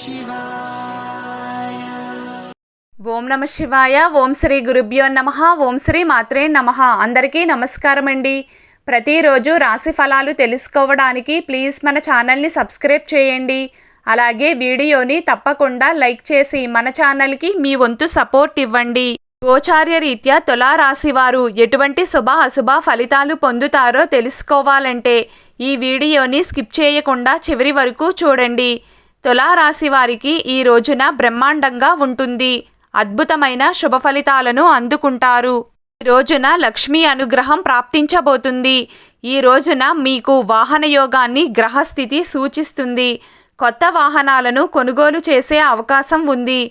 ఓం నమ శివాయ. ఓం శ్రీ గురుభ్యో నమః. ఓం శ్రీ మాత్రే నమః. అందరికీ నమస్కారం అండి. ప్రతిరోజు రాశి ఫలాలు తెలుసుకోవడానికి ప్లీజ్ మన ఛానల్ని సబ్స్క్రైబ్ చేయండి. అలాగే వీడియోని తప్పకుండా లైక్ చేసి మన ఛానల్కి మీ వంతు సపోర్ట్ ఇవ్వండి. గోచార్య రీత్యా తులారాశి వారు ఎటువంటి శుభ అశుభ ఫలితాలు పొందుతారో తెలుసుకోవాలంటే ఈ వీడియోని స్కిప్ చేయకుండా చివరి వరకు చూడండి. తులారాశి వారికి ఈ రోజున బ్రహ్మాండంగా ఉంటుంది. అద్భుతమైన శుభ ఫలితాలను అందుకుంటారు. ఈ రోజున లక్ష్మీ అనుగ్రహం ప్రాప్తించబోతుంది. ఈ రోజున మీకు వాహన యోగాన్ని గ్రహస్థితి సూచిస్తుంది. కొత్త వాహనాలను కొనుగోలు చేసే అవకాశం ఉంది.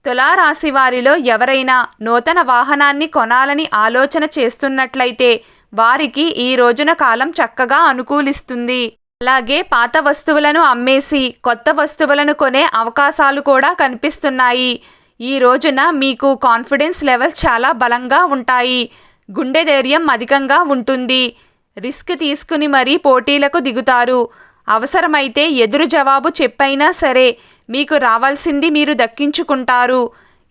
తులారాశి వారిలో ఎవరైనా నూతన వాహనాన్ని కొనాలని ఆలోచన చేస్తున్నట్లయితే వారికి ఈ రోజున కాలం చక్కగా అనుకూలిస్తుంది. అలాగే పాత వస్తువులను అమ్మేసి కొత్త వస్తువులను కొనే అవకాశాలు కూడా కనిపిస్తున్నాయి. ఈ రోజున మీకు కాన్ఫిడెన్స్ లెవెల్ చాలా బలంగా ఉంటాయి. గుండె ధైర్యం అధికంగా ఉంటుంది. రిస్క్ తీసుకుని మరీ పోటీలకు దిగుతారు. అవసరమైతే ఎదురు జవాబు చెప్పైనా సరే మీకు రావాల్సింది మీరు దక్కించుకుంటారు.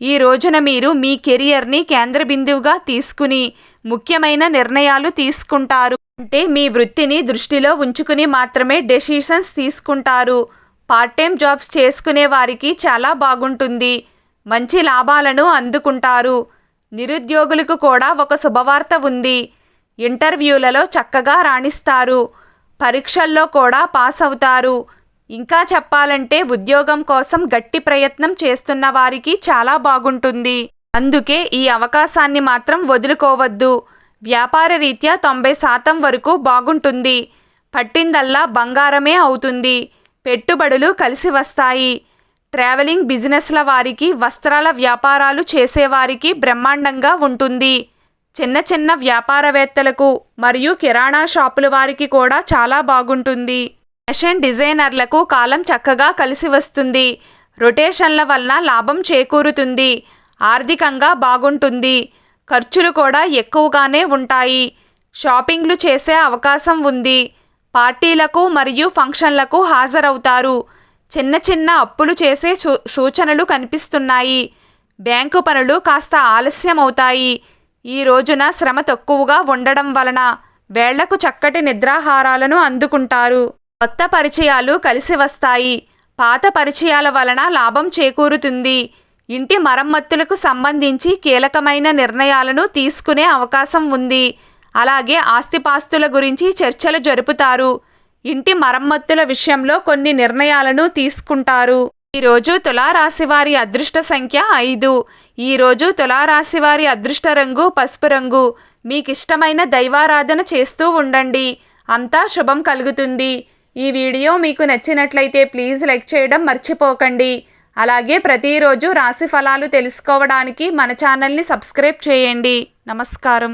ఈ రోజున మీరు మీ కెరియర్ని కేంద్ర బిందువుగా తీసుకుని ముఖ్యమైన నిర్ణయాలు తీసుకుంటారు. అంటే మీ వృత్తిని దృష్టిలో ఉంచుకుని మాత్రమే డెసిషన్స్ తీసుకుంటారు. పార్ట్ టైం జాబ్స్ చేసుకునే వారికి చాలా బాగుంటుంది. మంచి లాభాలను అందుకుంటారు. నిరుద్యోగులకు కూడా ఒక శుభవార్త ఉంది. ఇంటర్వ్యూలలో చక్కగా రాణిస్తారు. పరీక్షల్లో కూడా పాస్ అవుతారు. ఇంకా చెప్పాలంటే ఉద్యోగం కోసం గట్టి ప్రయత్నం చేస్తున్న వారికి చాలా బాగుంటుంది. అందుకే ఈ అవకాశాన్ని మాత్రం వదులుకోవద్దు. వ్యాపార రీత్యా 90% వరకు బాగుంటుంది. పట్టిందల్లా బంగారమే అవుతుంది. పెట్టుబడులు కలిసి వస్తాయి. ట్రావెలింగ్ బిజినెస్ల వారికి, వస్త్రాల వ్యాపారాలు చేసేవారికి బ్రహ్మాండంగా ఉంటుంది. చిన్న చిన్న వ్యాపారవేత్తలకు మరియు కిరాణా షాపుల వారికి కూడా చాలా బాగుంటుంది. ఫ్యాషన్ డిజైనర్లకు కాలం చక్కగా కలిసి వస్తుంది. రొటేషన్ల వలన లాభం చేకూరుతుంది. ఆర్థికంగా బాగుంటుంది. ఖర్చులు కూడా ఎక్కువగానే ఉంటాయి. షాపింగ్లు చేసే అవకాశం ఉంది. పార్టీలకు మరియు ఫంక్షన్లకు హాజరవుతారు. చిన్న చిన్న అప్పులు చేసే సూచనలు కనిపిస్తున్నాయి. బ్యాంకు పనులు కాస్త ఆలస్యం అవుతాయి. ఈ రోజున శ్రమ తక్కువగా ఉండడం వలన వేళ్లకు చక్కటి నిద్రాహారాలను అందుకుంటారు. కొత్త పరిచయాలు కలిసి వస్తాయి. పాత పరిచయాల వలన లాభం చేకూరుతుంది. ఇంటి మరమ్మతులకు సంబంధించి కీలకమైన నిర్ణయాలను తీసుకునే అవకాశం ఉంది. అలాగే ఆస్తిపాస్తుల గురించి చర్చలు జరుపుతారు. ఇంటి మరమ్మతుల విషయంలో కొన్ని నిర్ణయాలను తీసుకుంటారు. ఈరోజు తులారాశి వారి అదృష్ట సంఖ్య 5. ఈరోజు తులారాశి వారి అదృష్ట రంగు పసుపు రంగు. మీకిష్టమైన దైవారాధన చేస్తూ ఉండండి. అంతా శుభం కలుగుతుంది. ఈ వీడియో మీకు నచ్చినట్లయితే ప్లీజ్ లైక్ చేయడం మర్చిపోకండి. అలాగే ప్రతిరోజు రాశి ఫలాలు తెలుసుకోవడానికి మన ఛానల్ని సబ్స్క్రైబ్ చేయండి. నమస్కారం.